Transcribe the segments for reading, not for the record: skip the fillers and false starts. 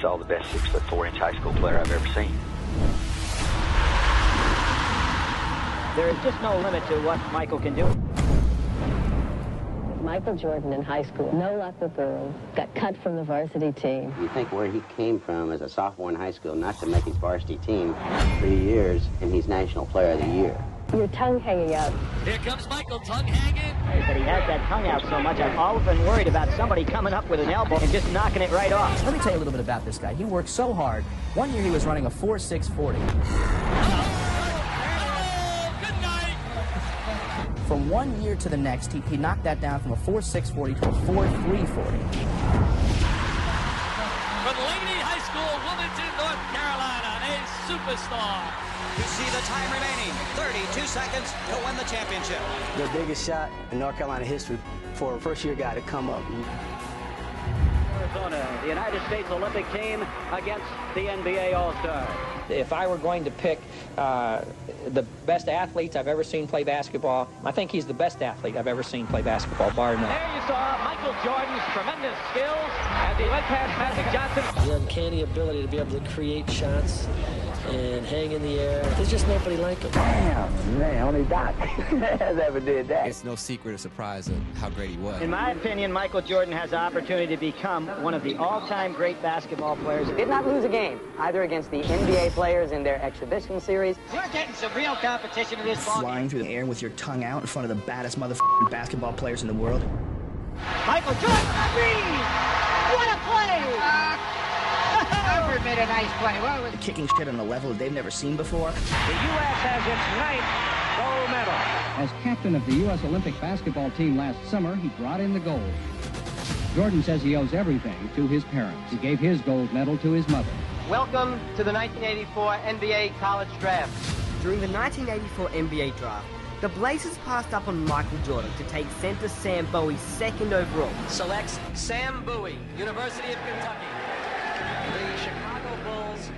saw the best 6'4" high school player I've ever seen. There is just no limit to what Michael can do. Michael Jordan in high school, no luck with girls, got cut from the varsity team. You think where he came from as a sophomore in high school, not to make his varsity team, 3 years, and he's National Player of the Year. Your tongue hanging out. Here comes Michael, tongue hanging. But he has that tongue out so much, I've often worried about somebody coming up with an elbow and just knocking it right off. Let me tell you a little bit about this guy. He worked so hard. One year he was running a 4.640. From one year to the next, he knocked that down from a 4.640 to a 4.340. From Laney High School, Wilmington, North Carolina, a superstar. You see the time remaining, 32 seconds to win the championship. The biggest shot in North Carolina history for a first-year guy to come up. Arizona, the United States Olympic team against the NBA All-Stars. If I were going to pick the best athletes I've ever seen play basketball, I think he's the best athlete I've ever seen play basketball, bar none. There you saw Michael Jordan's tremendous skills as he went past Magic Johnson. The uncanny ability to be able to create shots and hang in the air. There's just nobody like him. Damn, man, only Doc has ever did that. It's no secret or surprise of how great he was. In my opinion, Michael Jordan has the opportunity to become one of the all-time great basketball players. Did not lose a game, either against the NBA players in their exhibition series. You're getting some real competition in this ball. Flying through the air with your tongue out in front of the baddest motherfucking basketball players in the world. Michael Jordan, three! What a play! Alfred made a nice play. Well, it was Kicking shit on a level that they've never seen before. The U.S. has its 9th gold medal. As captain of the U.S. Olympic basketball team last summer, he brought in the gold. Jordan says he owes everything to his parents. He gave his gold medal to his mother. welcome to the 1984 NBA College Draft. During the 1984 NBA Draft, the Blazers passed up on Michael Jordan to take center Sam Bowie 2nd overall. Selects Sam Bowie, University of Kentucky. The Chicago Bulls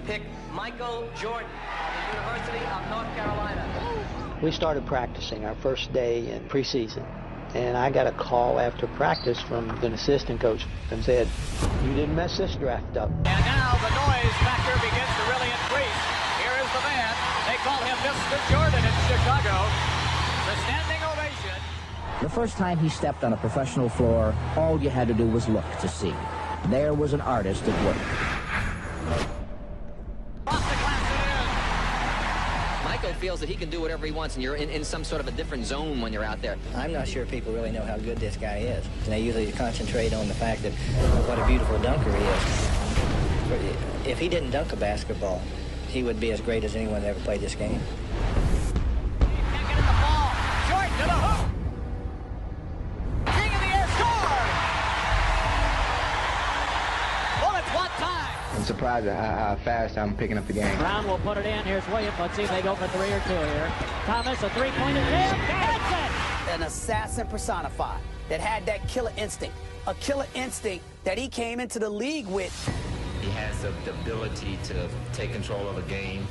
pick Michael Jordan of the University of North Carolina. We started practicing our first day in preseason, and I got a call after practice from an assistant coach and said, "You didn't mess this draft up." And now the noise factor begins to really increase. Here is the man. They call him Mr. Jordan in Chicago. The standing ovation. The first time he stepped on a professional floor, all you had to do was look to see. There was an artist at work. Michael feels that he can do whatever he wants, and you're in some sort of a different zone when you're out there. I'm not sure people really know how good this guy is. And they usually concentrate on the fact that what a beautiful dunker he is. If he didn't dunk a basketball, he would be as great as anyone that ever played this game. He can't get in the ball. Jordan to the hoop. King in the air, score! Bullets, what time? I'm surprised at how fast I'm picking up the game. Brown will put it in. Here's Williams. Let's see if they go for 3 or 2 here. Thomas, a three-point attempt. That's it! An assassin personified that had that killer instinct. A killer instinct that he came into the league with. He has the ability to take control of a game,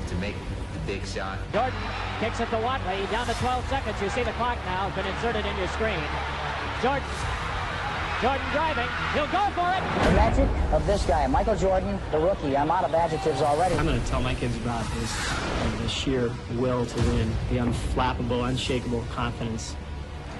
to make the big shot. Jordan kicks it to Watley. Down to 12 seconds. You see the clock now has been inserted in your screen. Jordan driving. He'll go for it. The magic of this guy, Michael Jordan, the rookie. I'm out of adjectives already. I'm going to tell my kids about his sheer will to win, the unflappable, unshakable confidence.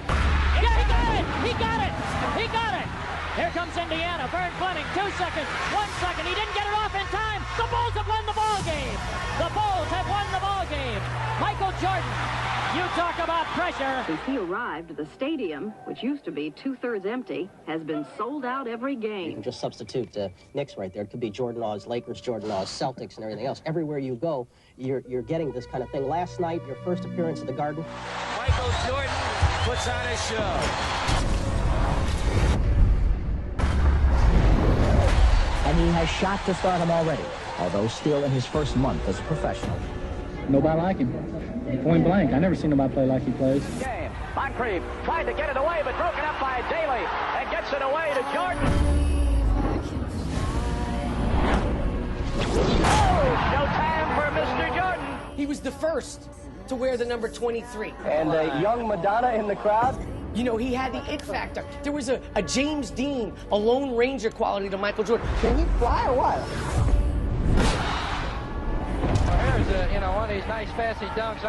Yeah, he got it! He got it! He got it! Here comes Indiana. Vern Fleming, 2 seconds, 1 second. He didn't get it off in time. The Bulls have won the ball game. The Bulls have won the ball game. Michael Jordan, you talk about pressure. Since he arrived, the stadium, which used to be 2/3 empty, has been sold out every game. You can just substitute the Knicks right there. It could be Jordan Oz, Lakers, Jordan Oz, Celtics, and everything else. Everywhere you go, you're getting this kind of thing. Last night, your first appearance at the Garden. Michael Jordan puts on a show. And he has shot to stardom already, although still in his first month as a professional. Nobody like him. Point blank. I never seen nobody play like he plays. Game. Moncrief tried to get it away, but broken up by Daly, and gets it away to Jordan. Oh, showtime for Mr. Jordan. He was the first to wear the number 23. And young Madonna in the crowd. You know, he had the it factor. There was a James Dean, a Lone Ranger quality to Michael Jordan. Can he fly or what? Well, here's one of these nice, fancy dunks.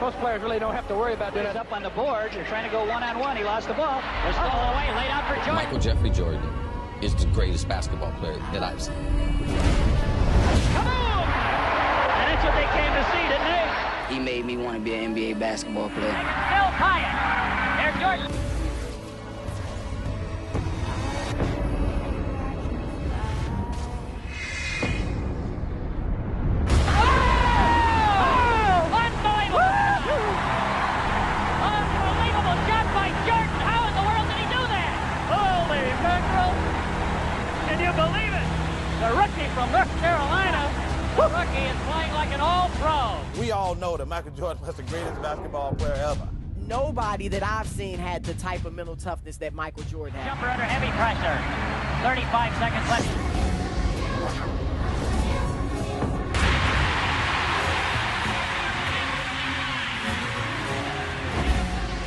Most players really don't have to worry about doing it. Up on the board. You're trying to go one-on-one. He lost the ball. They're still away. Laid out for Jordan. Michael Jeffrey Jordan is the greatest basketball player that I've seen. Kaboom! And that's what they came to see, didn't they? He made me want to be an NBA basketball player. Phil Pyatt. There's Jordan. The rookie from North Carolina, the rookie is playing like an all-pro. We all know that Michael Jordan was the greatest basketball player ever. Nobody that I've seen had the type of mental toughness that Michael Jordan had. Jumper under heavy pressure. 35 seconds left.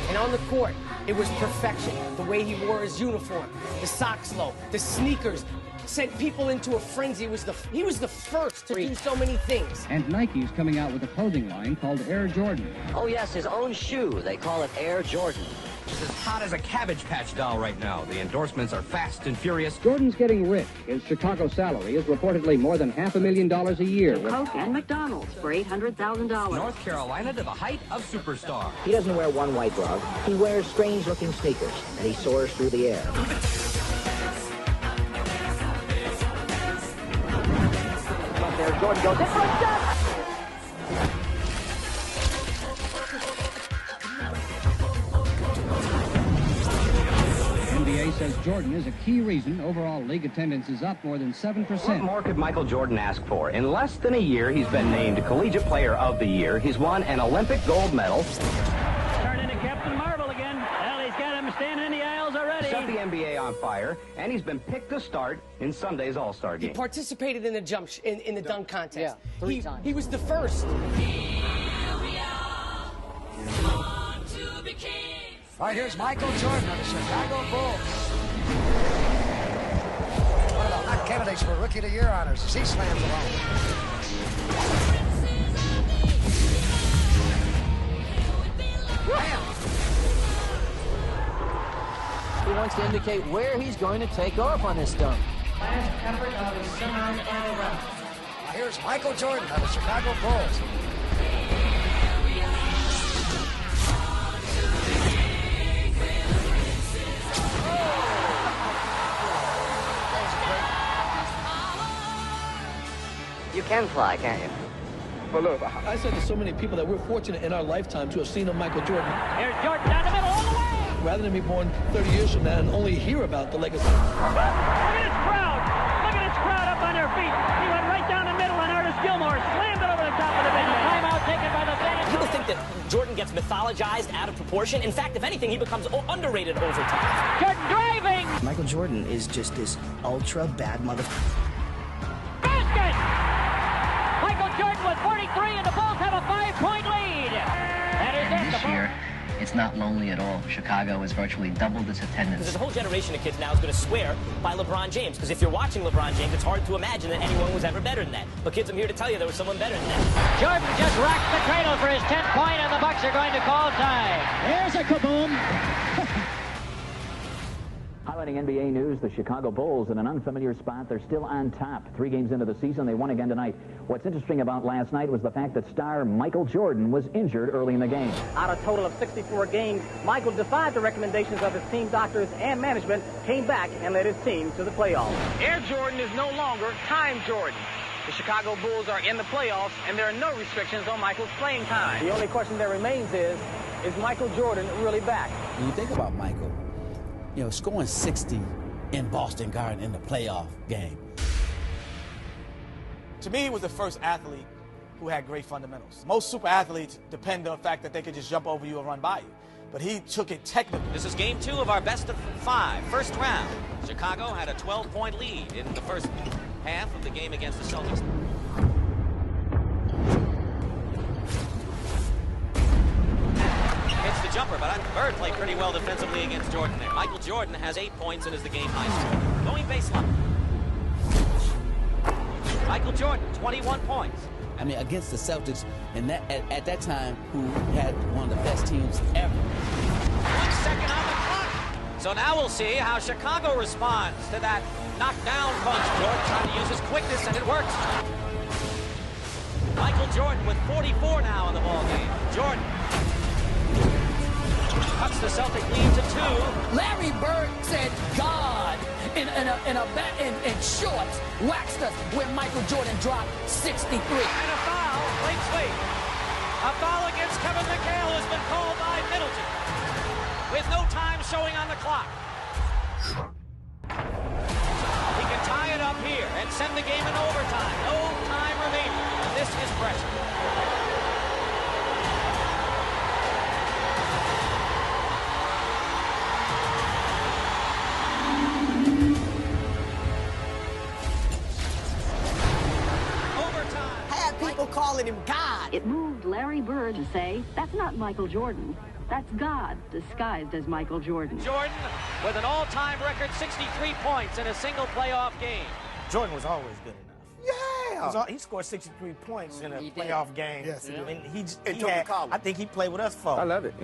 And on the court, it was perfection. The way he wore his uniform, the socks low, the sneakers, sent people into a frenzy. He was the first to do so many things. And Nike's coming out with a clothing line called Air Jordan. Oh, yes, his own shoe. They call it Air Jordan. It's as hot as a Cabbage Patch doll right now. The endorsements are fast and furious. Jordan's getting rich. His Chicago salary is reportedly more than $500,000 a year. Coke and McDonald's for $800,000. North Carolina to the height of superstar. He doesn't wear one white glove. He wears strange-looking sneakers, and he soars through the air. There, Jordan goes in for a shot. NBA says Jordan is a key reason overall league attendance is up more than 7%. What more could Michael Jordan ask for? In less than a year, he's been named Collegiate Player of the Year. He's won an Olympic gold medal. Turned into Captain Marvel again. Well, he's got him standing in the aisles already. Set the NBA on fire, and he's been picked to start in Sunday's All-Star game. He participated in the in the dunk contest. Yeah, three times. He was the first. All right, here's Michael Jordan of the Chicago Bulls. One of the hot candidates for Rookie of the Year honors as he slams along. He wants to indicate where he's going to take off on this dunk. Last effort of his semifinal run. Here's Michael Jordan of the Chicago Bulls. You can fly, can't you? Well, look, I said to so many people that we're fortunate in our lifetime to have seen a Michael Jordan. Here's Jordan down the middle all the way. Rather than be born 30 years from now and only hear about the legacy. Look at this crowd. Look at this crowd up on their feet. He went right down the middle, and Artis Gilmore slammed it over the top of the bench. Timeout taken by the San Antonio. People think that Jordan gets mythologized out of proportion. In fact, if anything, he becomes underrated over time. Jordan driving. Michael Jordan is just this ultra bad motherfucker. Basket! Michael Jordan with 43, and the Bulls have a 5-point lead. That is it. This year, it's not lonely at all. Chicago has virtually doubled its attendance. There's a whole generation of kids now who's going to swear by LeBron James. Because if you're watching LeBron James, it's hard to imagine that anyone was ever better than that. But kids, I'm here to tell you there was someone better than that. Jordan just rocked the cradle for his 10th point, and the Bucks are going to call time. There's a kaboom. Highlighting NBA news, the Chicago Bulls in an unfamiliar spot. They're still on top. 3 games into the season, they won again tonight. What's interesting about last night was the fact that star Michael Jordan was injured early in the game. Out of a total of 64 games, Michael defied the recommendations of his team doctors and management, came back and led his team to the playoffs. Air Jordan is no longer Time Jordan. The Chicago Bulls are in the playoffs, and there are no restrictions on Michael's playing time. The only question that remains is Michael Jordan really back? When you think about Michael, you know, scoring 60 in Boston Garden in the playoff game. To me, he was the first athlete who had great fundamentals. Most super athletes depend on the fact that they could just jump over you and run by you. But he took it technically. This is game 2 of our best of 5, first round. Chicago had a 12-point lead in the first half of the game against the Celtics. Hits the jumper. number, but Bird played pretty well defensively against Jordan there. Michael Jordan has 8 points and is the game high scorer. Going baseline. Michael Jordan, 21 points. I mean, against the Celtics, and at that time, who had one of the best teams ever. 1 second on the clock. So now we'll see how Chicago responds to that knockdown punch. Jordan trying to use his quickness, and it works. Michael Jordan with 44 now in the ball game. Jordan cuts the Celtic lead to 2. Larry Bird said, God, in shorts, waxed us when Michael Jordan dropped 63. And a foul, late sweep. A foul against Kevin McHale has been called by Middleton, with no time showing on the clock. He can tie it up here and send the game in overtime. No time remaining. And this is pressure. Calling him God. It moved Larry Bird to say, that's not Michael Jordan. That's God disguised as Michael Jordan. Jordan with an all-time record 63 points in a single playoff game. Jordan was always good enough. Yeah. He scored 63 points in a playoff game. Yes, he did. And I think he played with us for. I love it.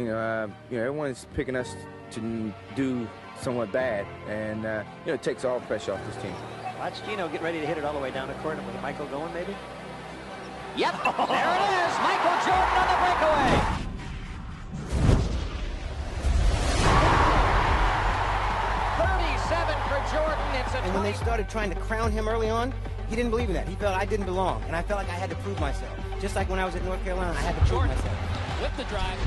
Everyone's picking us to do somewhat bad, and it takes all pressure off this team. Watch Gino get ready to hit it all the way down the court with Michael going, maybe. Yep, there it is. Michael Jordan on the breakaway. 37 for Jordan. And when they started trying to crown him early on, he didn't believe in that. He felt I didn't belong, and I felt like I had to prove myself. Just like when I was at North Carolina, I had to prove myself. With the drive.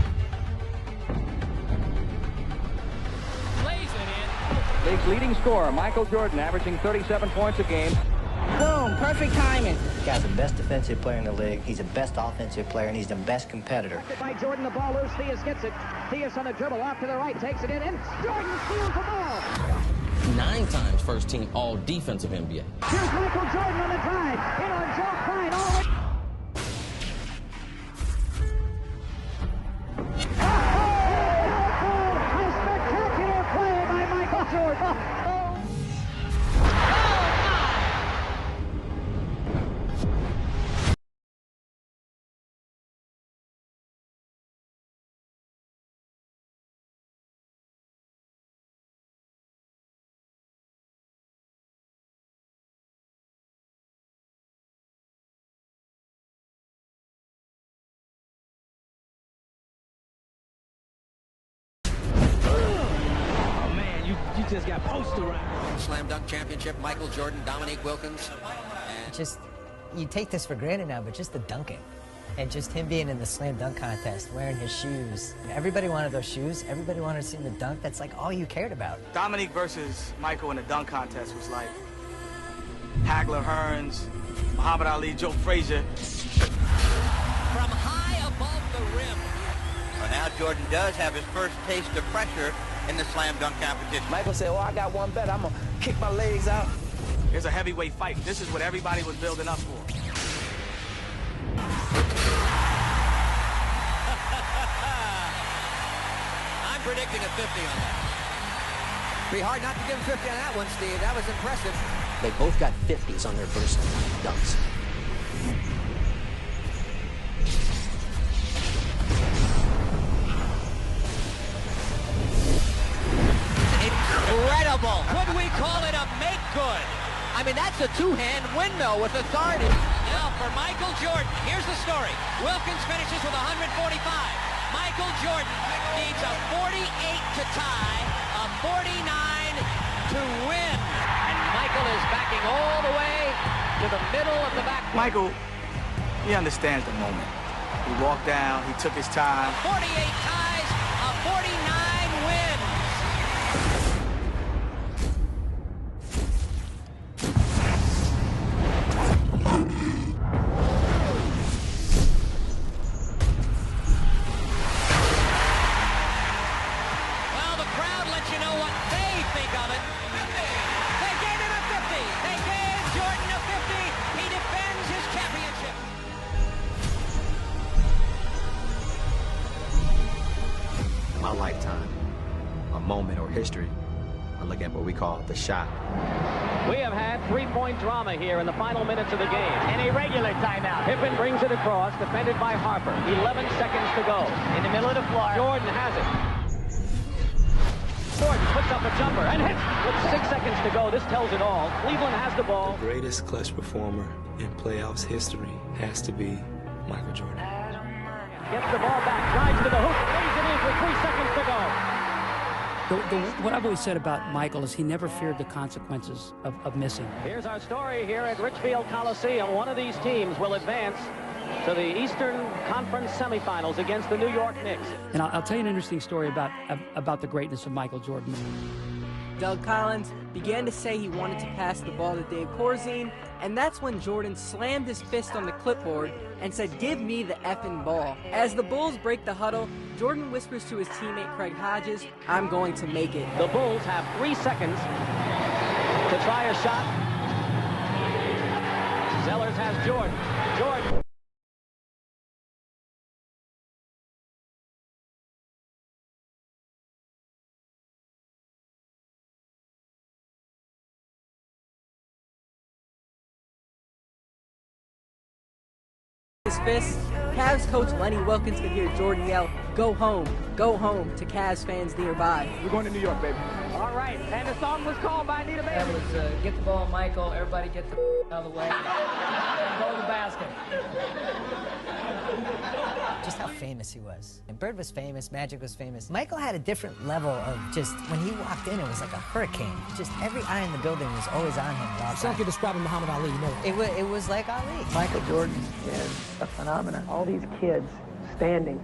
Lays it in. League's leading scorer, Michael Jordan, averaging 37 points a game. Boom, perfect timing. The guy's the best defensive player in the league. He's the best offensive player, and he's the best competitor. By Jordan, the ball loose. Theus gets it. Theus on the dribble off to the right, takes it in, and Jordan steals the ball. 9 times first team all defensive NBA. Here's Michael Jordan on the drive. In on Joe Klein, all the way. A spectacular play by Michael Jordan. You just got posterized. Slam dunk championship, Michael Jordan, Dominique Wilkins. Just, you take this for granted now, but just the dunking. And just him being in the slam dunk contest, wearing his shoes. Everybody wanted those shoes. Everybody wanted to see him the dunk. That's like all you cared about. Dominique versus Michael in the dunk contest was like Hagler, Hearns, Muhammad Ali, Joe Frazier. From high above the rim. Well, now Jordan does have his first taste of pressure in the slam dunk competition. Michael said, I got one bet. I'm going to kick my legs out. Here's a heavyweight fight. This is what everybody was building up for. I'm predicting a 50 on that. Be hard not to give him 50 on that one, Steve. That was impressive. They both got 50s on their first dunks. Incredible. Could we call it a make good? I mean, that's a two-hand windmill with authority. Now for Michael Jordan, here's the story. Wilkins finishes with 145. Michael Jordan needs a 48 to tie, a 49 to win. And Michael is backing all the way to the middle of the back. Michael, he understands the moment. He walked down, he took his time. 48 ties, a 49 wins. lifetime, a moment or history. I look at what we call the shot. We have had three-point drama here in the final minutes of the game. An irregular timeout. Pippen brings it across, defended by Harper. 11 seconds to go. In the middle of the floor. Jordan has it. Jordan puts up a jumper and hits with 6 seconds to go. This tells it all. Cleveland has the ball. The greatest clutch performer in playoffs history has to be Michael Jordan. Gets the ball back, drives to the hoop, lays it in for 3 seconds to go. What I've always said about Michael is he never feared the consequences of missing. Here's our story here at Richfield Coliseum. One of these teams will advance to the Eastern Conference semifinals against the New York Knicks. And I'll tell you an interesting story about the greatness of Michael Jordan. Doug Collins began to say he wanted to pass the ball to Dave Corzine, and that's when Jordan slammed his fist on the clipboard and said, "Give me the effing ball." As the Bulls break the huddle, Jordan whispers to his teammate Craig Hodges, "I'm going to make it." The Bulls have 3 seconds to try a shot. Zellers has Jordan. Jordan. His fist, Cavs coach Lenny Wilkins could hear Jordan yell, go home," to Cavs fans nearby. We're going to New York, baby. All right, and the song was called by Anita Bailey. That was Get the ball, Michael. Everybody get the out of the way. And go to the basket. Just how famous he was. And Bird was famous, Magic was famous. Michael had a different level of just, when he walked in, it was like a hurricane. Just every eye in the building was always on him. It's like you're describing Muhammad Ali, you know. It was like Ali. Michael Jordan is a phenomenon. All these kids standing,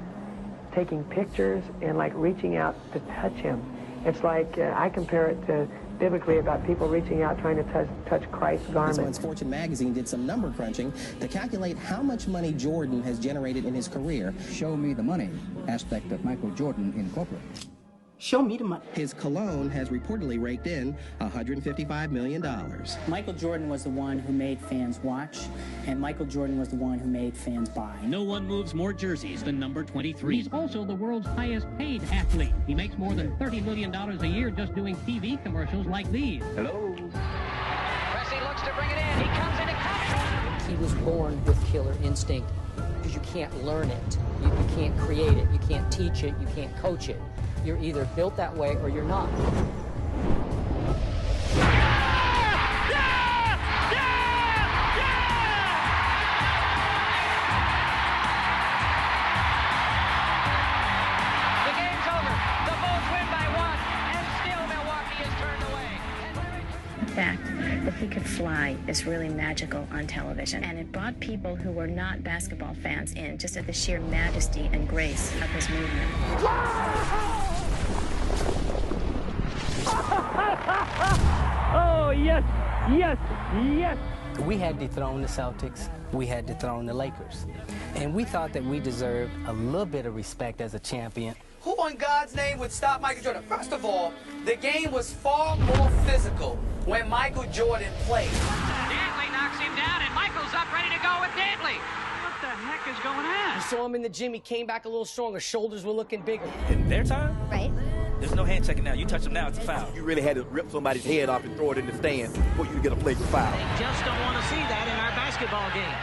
taking pictures and like reaching out to touch him. It's like, I compare it to biblically about people reaching out trying to touch Christ's garment. This month's Fortune magazine did some number crunching to calculate how much money Jordan has generated in his career. Show me the money aspect of Michael Jordan Incorporated. Show me the money. His cologne has reportedly raked in $155 million. Michael Jordan was the one who made fans watch, and Michael Jordan was the one who made fans buy. No one moves more jerseys than number 23. He's also the world's highest paid athlete. He makes more than $30 million a year just doing TV commercials like these. Hello. Pressey looks to bring it in. He comes in and cuts. He was born with killer instinct because you can't learn it. You can't create it. You can't teach it. You can't coach it. You're either built that way or you're not. The fact that he could fly is really magical on television, and it brought people who were not basketball fans in just at the sheer majesty and grace of his movement. Oh, yes, yes, yes. We had dethroned the Celtics. We had dethroned the Lakers. And we thought that we deserved a little bit of respect as a champion. Who in God's name would stop Michael Jordan? First of all, the game was far more physical when Michael Jordan played. Dantley knocks him down, and Michael's up ready to go with Dantley. What the heck is going on? You saw him in the gym. He came back a little stronger. Shoulders were looking bigger. In their time? Right. There's no hand checking now. You touch him now, it's a foul. You really had to rip somebody's head off and throw it in the stands for you to get a flagrant foul. They just don't want to see that in our basketball game.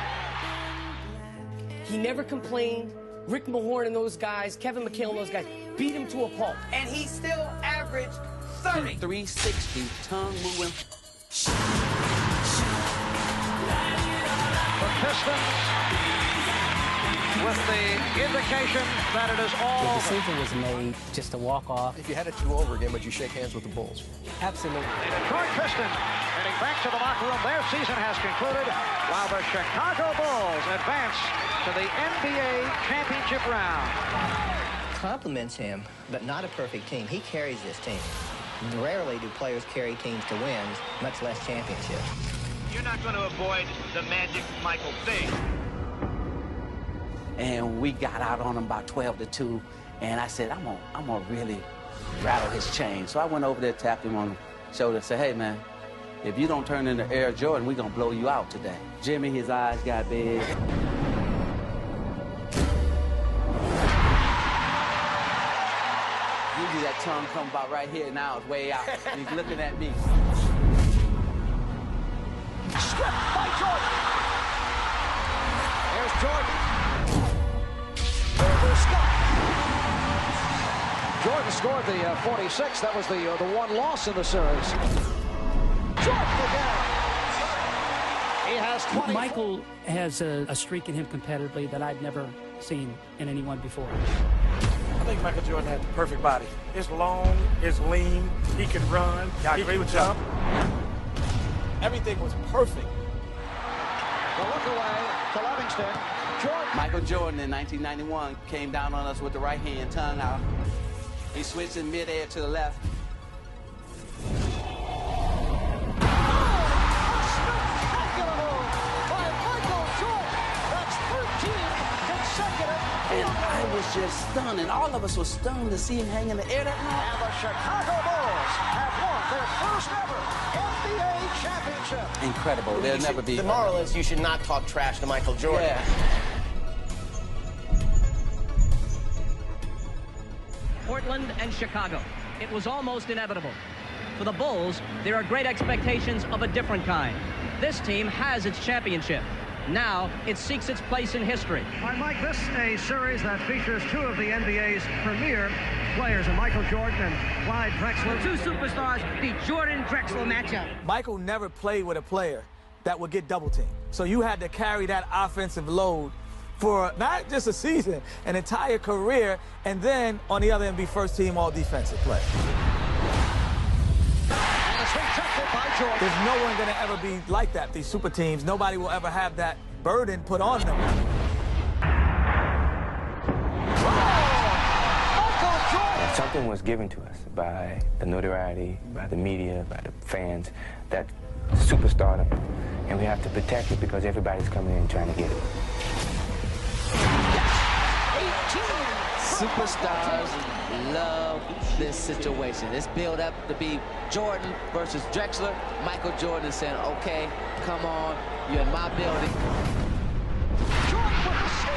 He never complained. Rick Mahorn and those guys, Kevin McHale and those guys, beat him to a pulp. And he still averaged 30. 360, tongue-moving. The Pistons with the indication that it is all The over. decision was made just to walk off. If you had it do over again, would you shake hands with the Bulls? Absolutely. The Detroit Pistons heading back to the locker room. Their season has concluded, while the Chicago Bulls advance to the NBA championship round. Compliments him, but not a perfect team. He carries this team. Rarely do players carry teams to wins, much less championships. You're not going to avoid the Magic Michael thing. And we got out on him about 12-2, and I said, I'm gonna really rattle his chain. So I went over there, tapped him on the shoulder, and said, hey, man, if you don't turn into Air Jordan, we're gonna blow you out today. Jimmy, his eyes got big. Usually that tongue comes about right here. Now it's way out. And he's looking at me. Stripped by Jordan. There's Jordan. Over Scott. Jordan scored the 46. That was the one loss in the series. Jordan again. He has 20. Michael has a streak in him competitively that I've never seen in anyone before. I think Michael Jordan had the perfect body. It's long, it's lean, he can run, he can jump. Everything was perfect. The look away to Livingston. Jordan. Michael Jordan in 1991 came down on us with the right hand, tongue out. He switched in midair to the left. And I was just stunned, and all of us were stunned to see him hang in the air that night. And the Chicago Bulls have won their first ever NBA championship. Incredible. There'll never be. The moral is you should not talk trash to Michael Jordan. Yeah. Portland and Chicago. It was almost inevitable. For the Bulls, there are great expectations of a different kind. This team has its championship. Now, it seeks its place in history. All right, Mike, this is a series that features two of the NBA's premier players, Michael Jordan and Clyde Drexler. Two superstars, the Jordan-Drexler matchup. Michael never played with a player that would get double teamed. So you had to carry that offensive load for not just a season, an entire career, and then on the other end be first team all defensive player. There's no one going to ever be like that, these super teams. Nobody will ever have that burden put on them. Something was given to us by the notoriety, by the media, by the fans, that superstardom, and we have to protect it because everybody's coming in trying to get it. Superstars love this situation. It's built up to be Jordan versus Drexler. Michael Jordan saying, okay, come on, you're in my building. Jordan with the steal!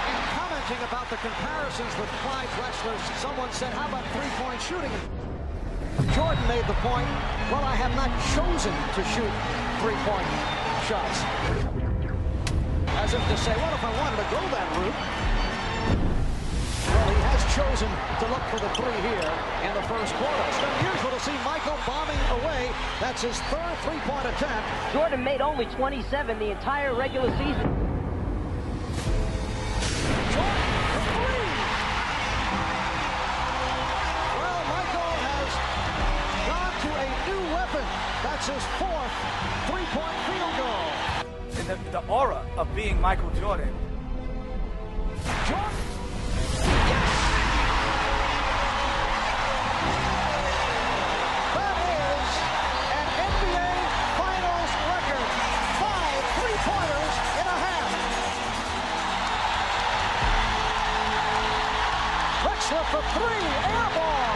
In commenting about the comparisons with Clyde Drexler, someone said, how about three-point shooting? Jordan made the point, well, I have not chosen to shoot three-point shots. As if to say, what if I wanted to go that route? Well, he has chosen to look for the three here in the first quarter. It's been unusual to see Michael bombing away. That's his third three-point attempt. Jordan made only 27 the entire regular season. Jordan for three. Well, Michael has gone to a new weapon. That's his fourth three-point field goal. And the aura of being Michael Jordan. Jordan. That is an NBA Finals record. 5 three-pointers in a half. Drexler for three, air ball.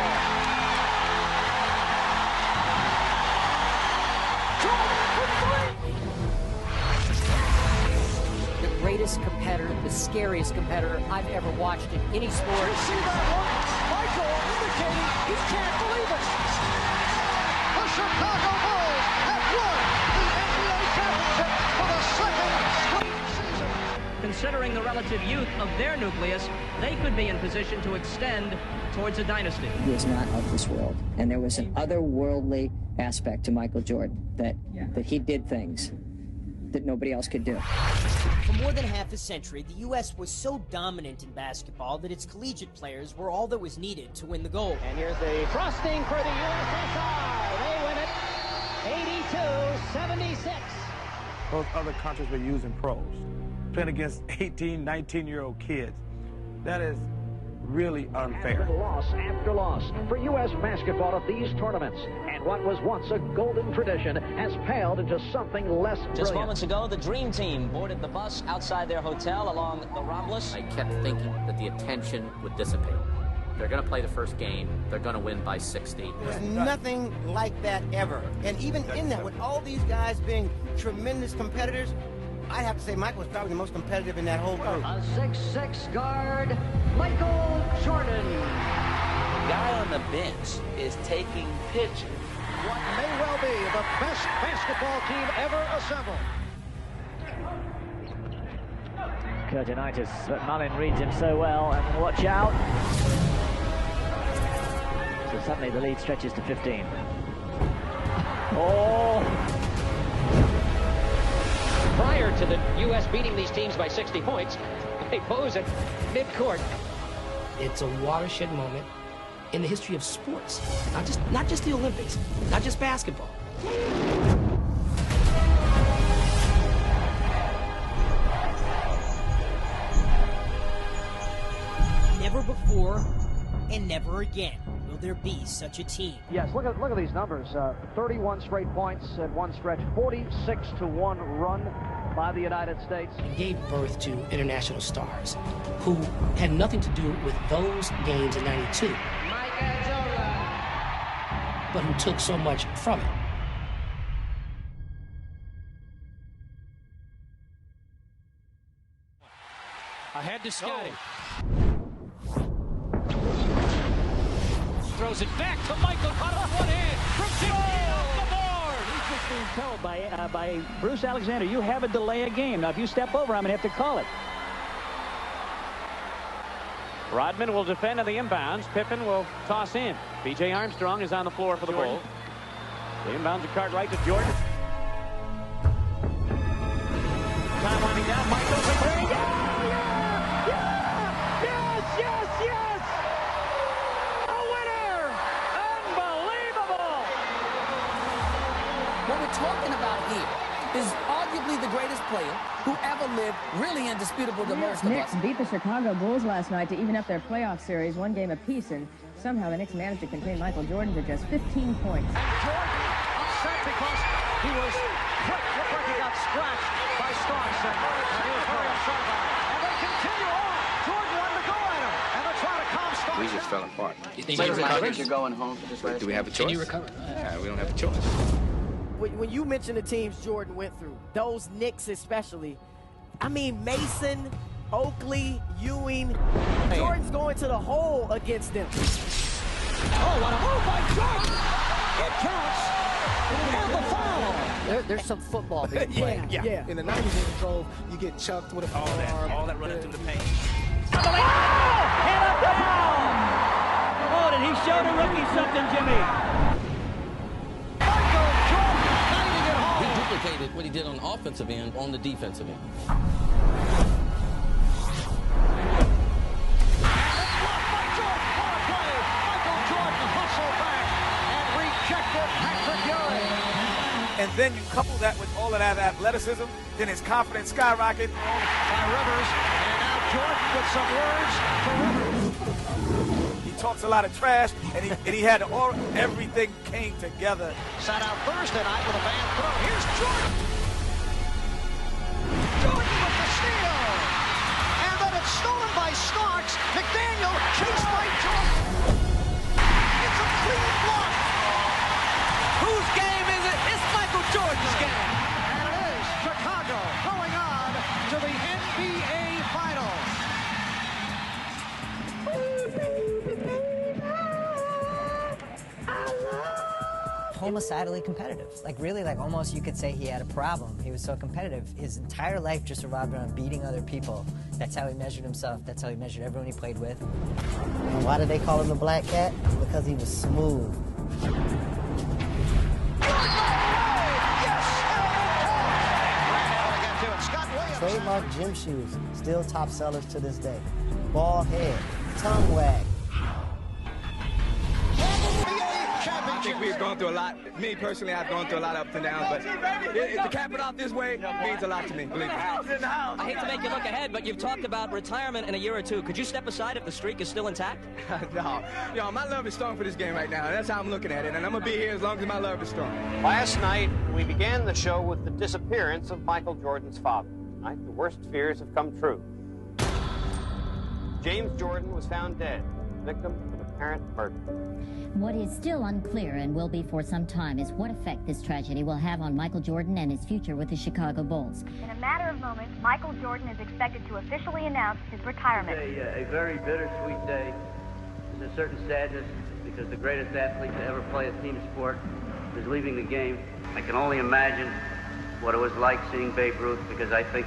Jordan for three. The greatest competitor, the scariest competitor I've ever watched in any sport. You see that look? Michael indicating he can't believe it. The Chicago Bulls have won the NBA championship for the second straight season. Considering the relative youth of their nucleus, they could be in position to extend towards a dynasty. He is not of this world. And there was an otherworldly aspect to Michael Jordan, that he did things that nobody else could do. For more than half a century, the U.S. was so dominant in basketball that its collegiate players were all that was needed to win the gold. And here's the thrusting for the USSR. They win it 82-76. Those other countries were using pros, playing against 18, 19-year-old kids. That is really unfair. Loss after loss for U.S. basketball at these tournaments. And what was once a golden tradition has paled into something less brilliant. Just moments ago, the Dream Team boarded the bus outside their hotel along the Ramblas. I kept thinking that the attention would dissipate. They're going to play the first game. They're going to win by 60. There's nothing like that ever. And even in that, with all these guys being tremendous competitors, I'd have to say Michael was probably the most competitive in that whole group. A 6'6" guard, Michael Jordan. The guy on the bench is taking pictures. What may well be the best basketball team ever assembled. Curtinitis, but Mullin reads him so well, and watch out. So suddenly the lead stretches to 15. Oh! Prior to the U.S. beating these teams by 60 points, they pose at midcourt. It's a watershed moment in the history of sports. Not just the Olympics, not just basketball. Never before and never again will there be such a team. Yes, look at these numbers. 31 straight points at one stretch, 46-1 run by the United States. And gave birth to international stars who had nothing to do with those games in '92, but who took so much from it. Ahead to Scotty. Throws it back to Michael, caught off one hand from 15 off the board. He's just being told by Bruce Alexander, you have a delay a game. Now, if you step over, I'm going to have to call it. Rodman will defend on the inbounds. Pippen will toss in. B.J. Armstrong is on the floor for the Bulls. The inbounds are card right to Jordan. Time winding down. Michael for three. Yes! A winner! Unbelievable! What we're talking about here is arguably the greatest player who ever lived, really indisputable to most of Knicks us. beat the Chicago Bulls last night to even up their playoff series, one game apiece, and somehow the Knicks managed to contain Michael Jordan to just 15 points. And Jordan upset because he was quick, looked like he got scratched by Starks, and he was very upset about it. And they continue on. Jordan wanted to go at him, and they're trying to calm Starks. We just fell apart. I think you're going home for this race. Do we have a choice? Can you recover? Yeah, we don't have a choice. When you mention the teams Jordan went through, those Knicks especially, I mean Mason, Oakley, Ewing, Jordan's going to the hole against them. Oh, what a move by Jordan! It counts, and the foul. There's some football being played. Yeah. In the 90s, in control, you get chucked with a forearm. All that running through the paint. Oh! And up down! Oh, did he show the rookie something, Jimmy? He duplicated what he did on the offensive end on the defensive end. And then you couple that with all of that athleticism, then his confidence skyrocket. By Rivers, and now Jordan with some words for Rivers. He talks a lot of trash, and he had all, everything came together. Sat out Thursday night with a bad throw. Here's Jordan. Jordan with the steal. And then it's stolen by Starks. McDaniel chased by Jordan. It's a clean block. Whose game is it? It's Michael Jordan's game. And it is Chicago going on to the NBA Finals. Homicidally competitive. Like really, like almost you could say he had a problem. He was so competitive. His entire life just revolved around beating other people. That's how he measured himself. That's how he measured everyone he played with. And why did they call him the Black Cat? Because he was smooth. Trademark gym shoes, still top sellers to this day. Ball head, tongue wag. I think we've gone through a lot. Me personally, I've gone through a lot of ups and downs, but to cap it off this way means a lot to me, believe me. I hate to make you look ahead, but you've talked about retirement in a year or two. Could you step aside if the streak is still intact? No. Yo, my love is strong for this game right now. That's how I'm looking at it, and I'm going to be here as long as my love is strong. Last night, we began the show with the disappearance of Michael Jordan's father. Tonight, the worst fears have come true. James Jordan was found dead, victim of a apparent murder. What is still unclear and will be for some time is what effect this tragedy will have on Michael Jordan and his future with the Chicago Bulls. In a matter of moments, Michael Jordan is expected to officially announce his retirement. It's a very bittersweet day. There's a certain sadness because the greatest athlete to ever play a team sport is leaving the game. I can only imagine what it was like seeing Babe Ruth, because I think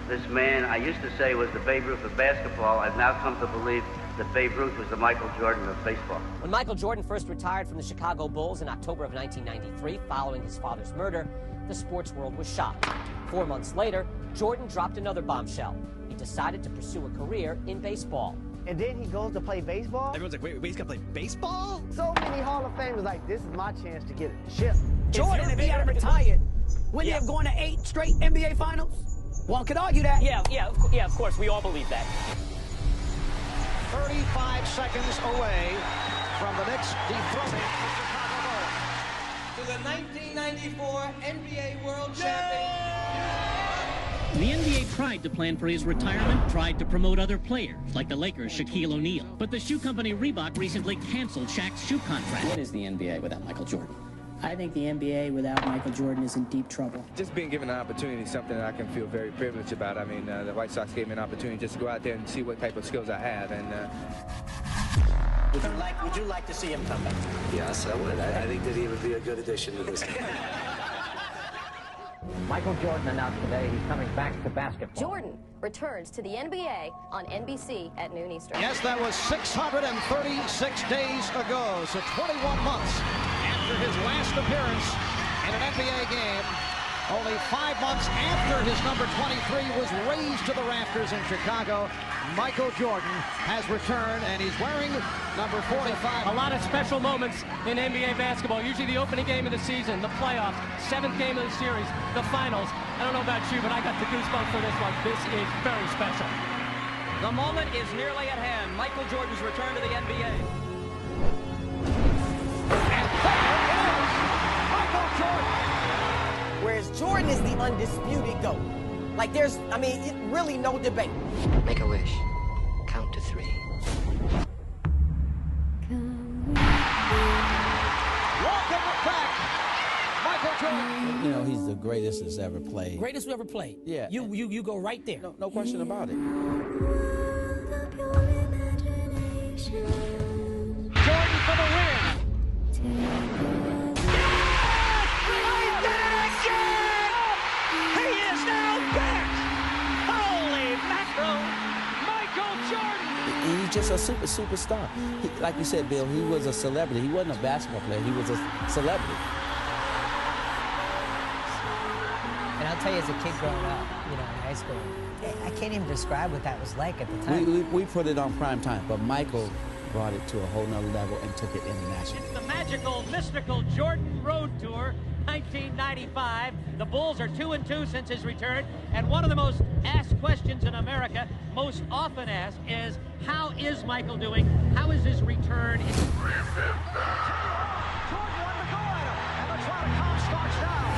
this man, I used to say was the Babe Ruth of basketball. I've now come to believe that Babe Ruth was the Michael Jordan of baseball. When Michael Jordan first retired from the Chicago Bulls in October of 1993, following his father's murder, the sports world was shocked. 4 months later, Jordan dropped another bombshell. He decided to pursue a career in baseball. And then he goes to play baseball? Everyone's like, wait, he's gonna play baseball? So many Hall of Famers like, this is my chance to get a chip. Jordan, if he had retired, wouldn't he have gone to 8 straight NBA Finals? One could argue that. Yeah, of course, we all believe that. 35 seconds away from the Knicks dethroning the Chicago Bulls. To the 1994 NBA World Champion. The NBA tried to plan for his retirement, tried to promote other players, like the Lakers' Shaquille O'Neal. But the shoe company Reebok recently canceled Shaq's shoe contract. What is the NBA without Michael Jordan? I think the NBA without Michael Jordan is in deep trouble. Just being given an opportunity is something that I can feel very privileged about. I mean, the White Sox gave me an opportunity just to go out there and see what type of skills I have. And Would you like to see him come back? Yes, I would. I think that he would be a good addition to this game. Michael Jordan announced today he's coming back to basketball. Jordan returns to the NBA on NBC at noon Eastern. Yes, that was 636 days ago, so 21 months after his last appearance in an NBA game. Only 5 months after his number 23 was raised to the rafters in Chicago, Michael Jordan has returned, and he's wearing number 45. A lot of special moments in NBA basketball. Usually the opening game of the season, the playoffs, 7th game of the series, the finals. I don't know about you, but I got the goosebumps for this one. This is very special. The moment is nearly at hand. Michael Jordan's return to the NBA. And there it is! Michael Jordan! Whereas Jordan is the undisputed GOAT. Like there's, really no debate. Make a wish. Count to 3. Welcome back, Michael Jordan. You know, he's the greatest that's ever played. Greatest who ever played. Yeah. You go right there. No question about it. Jordan for the win. He's just a superstar. Like you said, Bill, he was a celebrity. He wasn't a basketball player. He was a celebrity. And I'll tell you, as a kid growing up, in high school, I can't even describe what that was like at the time. We put it on prime time, but Michael brought it to a whole nother level and took it international. It's the magical, mystical Jordan Road Tour, 1995. The Bulls are 2-2 since his return, and one of the most asked questions in America, most often asked, is how is Michael doing? How is his return?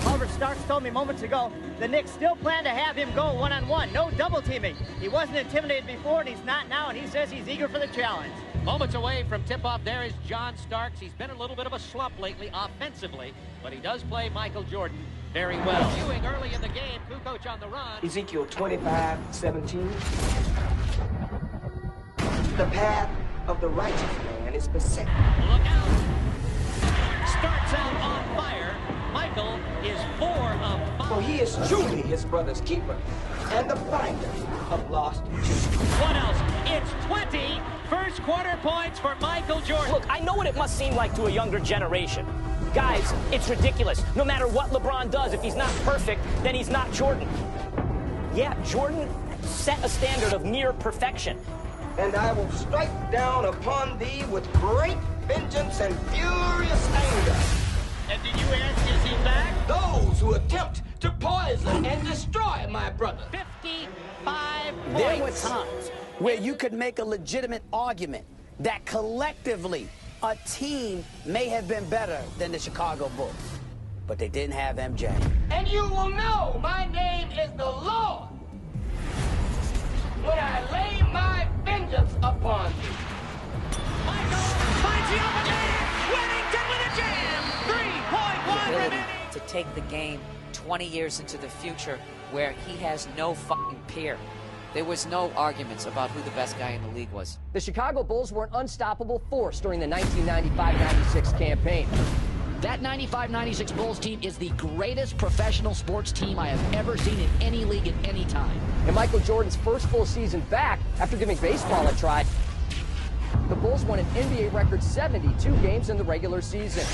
However, Starks told me moments ago the Knicks still plan to have him go one-on-one, no double teaming. He wasn't intimidated before, and he's not now, and he says he's eager for the challenge. Moments away from tip-off, there is John Starks. He's been a little bit of a slump lately offensively, but he does play Michael Jordan very well. Viewing early in the game, Kukoc on the run. Ezekiel 25:17. The path of the righteous man is beset. Look out! Starts out on fire. Michael is 4 of 5. For he is truly his brother's keeper and the finder of lost children. What else? It's 20 first quarter points for Michael Jordan. Look, I know what it must seem like to a younger generation. Guys, it's ridiculous. No matter what LeBron does, if he's not perfect, then he's not Jordan. Yeah, Jordan set a standard of near perfection. And I will strike down upon thee with great vengeance and furious anger. And did you ask, is he back? Those who attempt to poison and destroy my brother. 55 points. There were times where you could make a legitimate argument that collectively a team may have been better than the Chicago Bulls, but they didn't have MJ. And you will know my name is the Lord when I lay my vengeance upon thee. Michael take the game 20 years into the future where he has no fucking peer. There was no arguments about who the best guy in the league was. The Chicago Bulls were an unstoppable force during the 1995-96 campaign. That 95-96 Bulls team is the greatest professional sports team I have ever seen in any league at any time. In Michael Jordan's first full season back, after giving baseball a try, the Bulls won an NBA record 72 games in the regular season.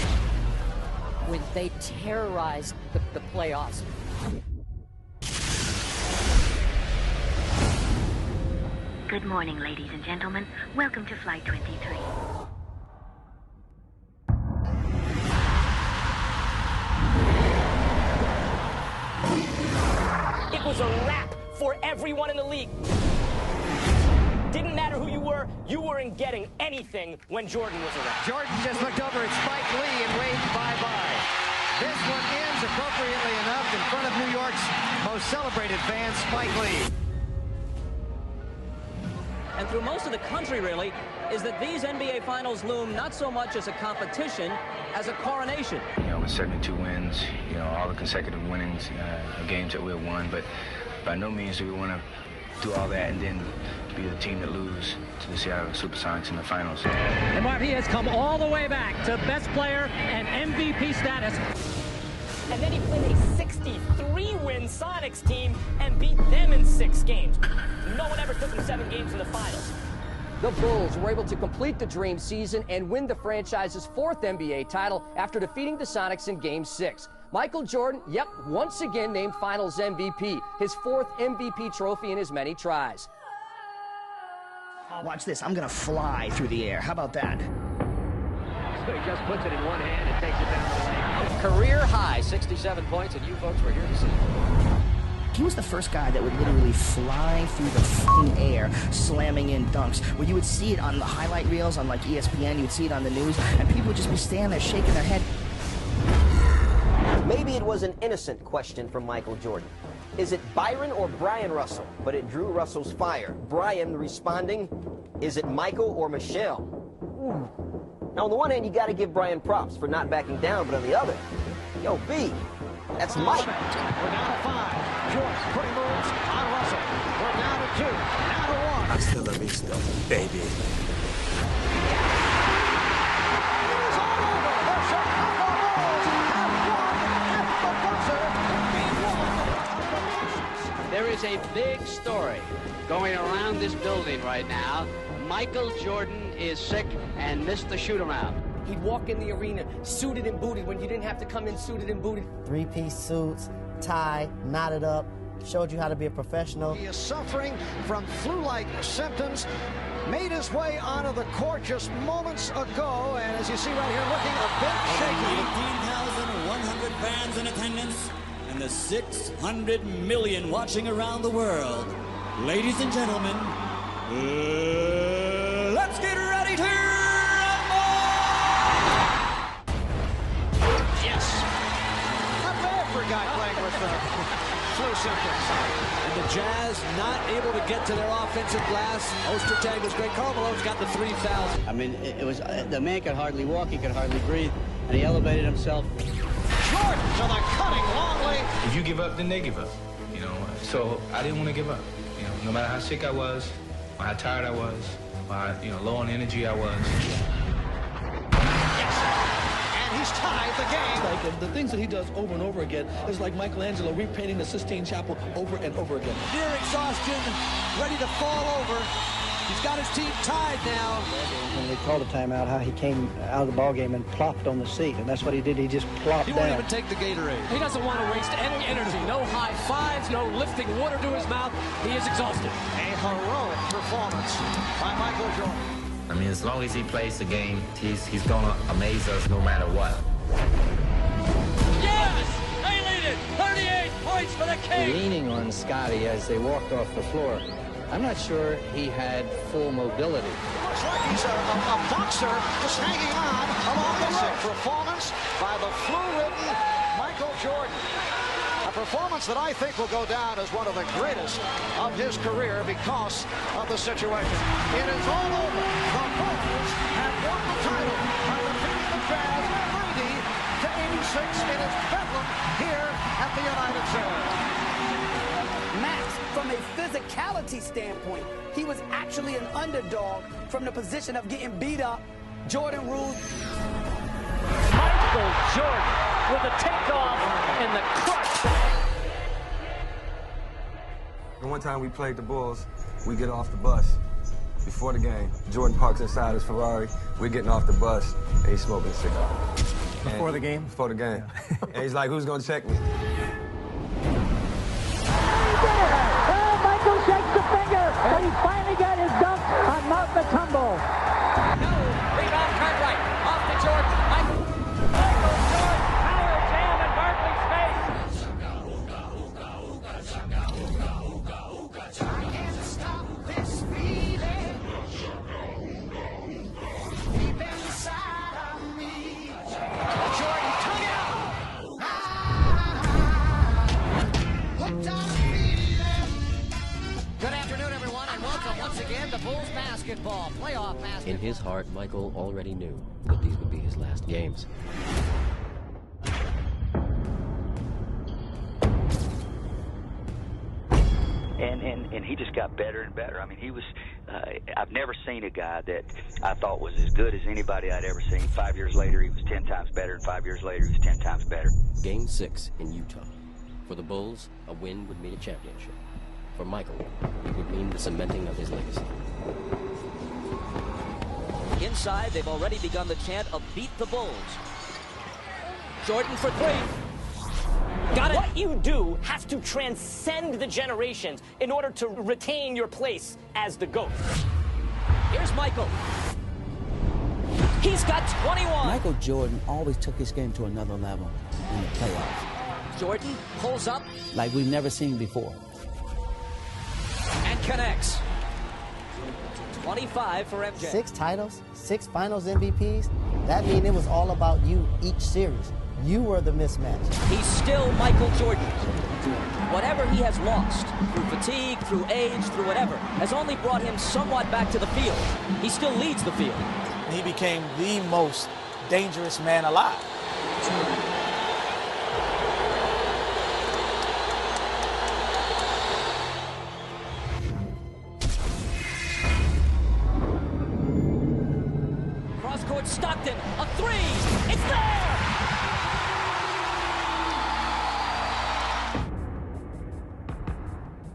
When they terrorized the playoffs. Good morning, ladies and gentlemen. Welcome to Flight 23. It was a wrap for everyone in the league. Didn't matter who you were in getting anything when Jordan was around. Jordan just looked over at Spike Lee and waved bye-bye. This one ends appropriately enough in front of New York's most celebrated fan, Spike Lee. And through most of the country, really, is that these NBA Finals loom not so much as a competition as a coronation. You know, with 72 wins, you know, all the consecutive winnings, games that we have won, but by no means do we want to do all that and then be the team that lose to the Seattle Supersonics in the finals. And Mark, he has come all the way back to best player and MVP status. And then he played a 63-win Sonics team and beat them in 6 games. No one ever took them 7 games in the finals. The Bulls were able to complete the dream season and win the franchise's 4th NBA title after defeating the Sonics in Game 6. Michael Jordan, once again named Finals MVP, his 4th MVP trophy in his many tries. Watch this, I'm gonna fly through the air. How about that? So he just puts it in one hand and takes it down the lane. Career high, 67 points, and you folks were here to see it. He was the first guy that would literally fly through the f***ing air, slamming in dunks, where you would see it on the highlight reels on like ESPN, you would see it on the news, and people would just be standing there shaking their head. Maybe it was an innocent question from Michael Jordan. Is it Byron or Brian Russell? But it drew Russell's fire. Brian responding, is it Michael or Michelle? Ooh. Now, on the one hand, you got to give Brian props for not backing down, but on the other, yo, B, that's Mike. We're down to 5. Jordan putting moves on Russell. We're down to 2. Now to 1. Hasta la vista, baby. It is all over. The Chicago Bulls have won at the buzzer. There is a big story going around this building right now. Michael Jordan is sick and missed the shoot-around. He'd walk in the arena suited and booted when you didn't have to come in suited and booted. 3-piece suits, tie, knotted up, showed you how to be a professional. He is suffering from flu-like symptoms. Made his way onto the court just moments ago, and as you see right here, looking a bit shaky. 18,100 fans in attendance, and the 600 million watching around the world. Ladies and gentlemen, let's get ready to rumble! Yes. Not bad for a guy playing with flu symptoms. And the Jazz not able to get to their offensive glass. Ostertag was great. Karl Malone's got the 3,000. I mean, it was the man could hardly walk. He could hardly breathe. And he elevated himself. Jordan to the cutting long lead. If you give up, then they give up. You know, so I didn't want to give up. You know, no matter how sick I was, or how tired I was, or how, low on energy I was. Yes. And he's tied the game. Like the things that he does over and over again is like Michelangelo repainting the Sistine Chapel over and over again. Near exhaustion, ready to fall over. He's got his team tied now. When they called a timeout, how he came out of the ball game and plopped on the seat, and that's what he did. He just plopped down. He won't even take the Gatorade. He doesn't want to waste any energy. No high fives, no lifting water to his mouth. He is exhausted. A heroic performance by Michael Jordan. I mean, as long as he plays the game, he's going to amaze us no matter what. Yes! They lead it! 38 points for the Kings! Leaning on Scotty as they walked off the floor. I'm not sure he had full mobility. Looks like he's a boxer just hanging on along the rope. Performance by the flu-ridden Michael Jordan. A performance that I think will go down as one of the greatest of his career because of the situation. It is all over. The Bulls have won the title by defeating the Jazz 90-87. It is bedlam here at the United Center. Max, from a physicality standpoint, he was actually an underdog from the position of getting beat up. Jordan ruled. Michael Jordan with a takeoff and the crush. And one time we played the Bulls, we get off the bus before the game. Jordan parks inside his Ferrari. We're getting off the bus, and he's smoking a cigar. Before the game? Before the game. Yeah. And he's like, who's going to check me? Michael shakes the finger, and he finally got his dunk on Mount Matumbo. No, rebound Cartwright, off to Jordan. Michael Jordan, power jam in Barkley's face. I can't stop this feeling deep inside of me. Jordan took it out. Good afternoon, everyone, and welcome once again to Bulls basketball, playoff basketball. In his heart, Michael already knew that these would be his last games. And he just got better and better. I mean, he was, I've never seen a guy that I thought was as good as anybody I'd ever seen. 5 years later, he was 10 times better, and 5 years later, he was 10 times better. Game 6 in Utah. For the Bulls, a win would mean a championship. For Michael, it would mean the cementing of his legacy. Inside, they've already begun the chant of beat the Bulls. Jordan for three. Got it. What you do has to transcend the generations in order to retain your place as the GOAT. Here's Michael. He's got 21. Michael Jordan always took his game to another level in the playoffs. Jordan pulls up. Like we've never seen before. And connects. 25 for MJ. 6 titles, 6 finals MVPs. That means it was all about you each series. You were the mismatch. He's still Michael Jordan. Whatever he has lost, through fatigue, through age, through whatever, has only brought him somewhat back to the field. He still leads the field. He became the most dangerous man alive. Cross-court Stockton, a three! It's there!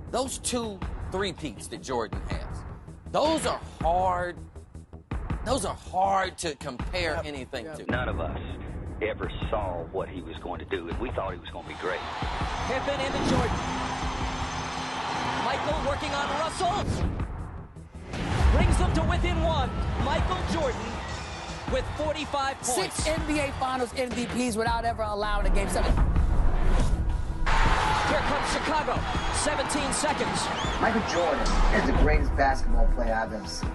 Those 2 three-peats that Jordan has, those are hard to compare anything to. None of us ever saw what he was going to do, and we thought he was going to be great. Pippen into Jordan. Michael working on Russell. Brings them to within 1. Michael Jordan with 45 points. 6 NBA Finals MVPs without ever allowing a Game 7. Here comes Chicago. 17 seconds. Michael Jordan is the greatest basketball player I've ever seen.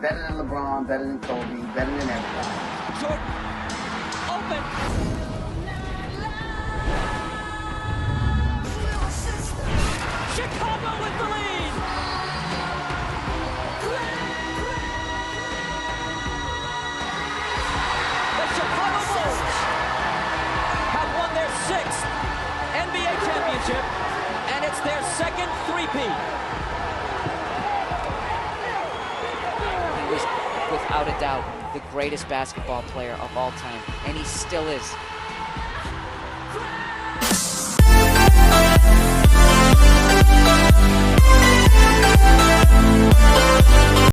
Better than LeBron, better than Kobe, better than everybody. Jordan, open. Chicago with the lead. The Chicago Bulls have won their 6th NBA championship, and it's their 2nd three-peat. He was, without a doubt, the greatest basketball player of all time, and he still is.